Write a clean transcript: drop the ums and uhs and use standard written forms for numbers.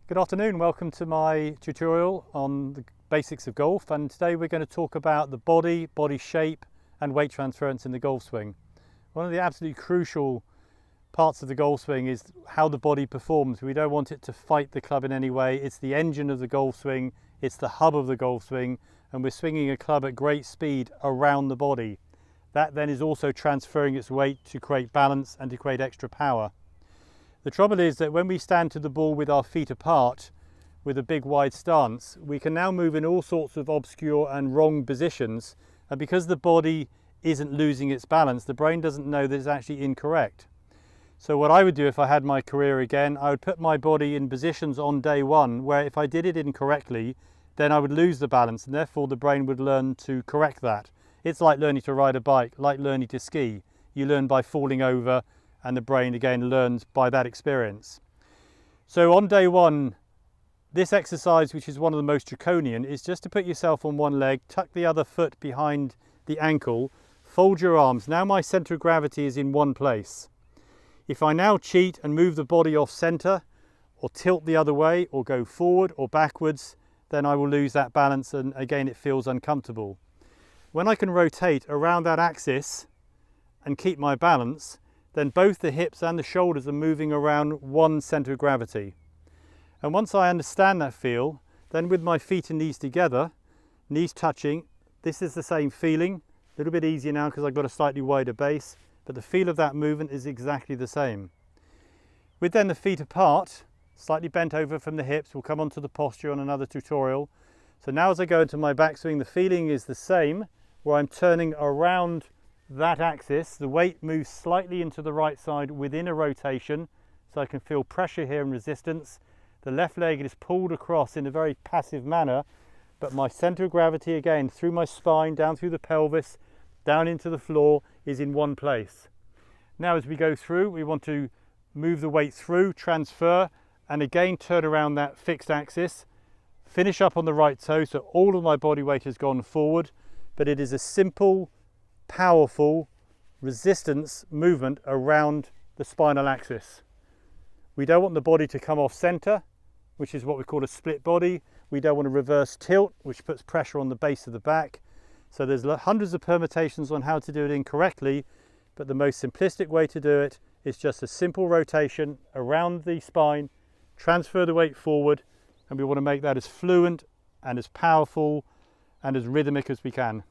Good afternoon, welcome to my tutorial on the basics of golf, and today we're going to talk about the body shape and weight transference in the golf swing. One of the absolutely crucial parts of the golf swing is how the body performs. We don't want it to fight the club in any way. It's the engine of the golf swing, it's the hub of the golf swing, and we're swinging a club at great speed around the body. That then is also transferring its weight to create balance and to create extra power. The trouble is that when we stand to the ball with our feet apart, with a big wide stance, we can now move in all sorts of obscure and wrong positions, and because the body isn't losing its balance, the brain doesn't know that it's actually incorrect. So what I would do if I had my career again, I would put my body in positions on day one where if I did it incorrectly, then I would lose the balance, and therefore the brain would learn to correct that. It's like learning to ride a bike, like learning to ski. You learn by falling over, and the brain again learns by that experience. So on day one, this exercise, which is one of the most draconian, is just to put yourself on one leg, tuck the other foot behind the ankle, fold your arms. Now my center of gravity is in one place. If I now cheat and move the body off center, or tilt the other way, or go forward or backwards, then I will lose that balance, and again it feels uncomfortable. When I can rotate around that axis and keep my balance, then both the hips and the shoulders are moving around one center of gravity. And once I understand that feel, then with my feet and knees together, knees touching, this is the same feeling. A little bit easier now because I've got a slightly wider base, but the feel of that movement is exactly the same. With then the feet apart, slightly bent over from the hips, we'll come on to the posture on another tutorial. So now as I go into my backswing, the feeling is the same, where I'm turning around that axis. The weight moves slightly into the right side within a rotation, so I can feel pressure here and resistance. The left leg is pulled across in a very passive manner, but my center of gravity again through my spine, down through the pelvis, down into the floor is in one place. Now as we go through, we want to move the weight through, transfer, and again turn around that fixed axis, finish up on the right toe, so all of my body weight has gone forward, but it is a simple, powerful resistance movement around the spinal axis. We don't want the body to come off center, which is what we call a split body. We don't want a reverse tilt, which puts pressure on the base of the back. So there's hundreds of permutations on how to do it incorrectly, but the most simplistic way to do it is just a simple rotation around the spine, transfer the weight forward, and we want to make that as fluent and as powerful and as rhythmic as we can.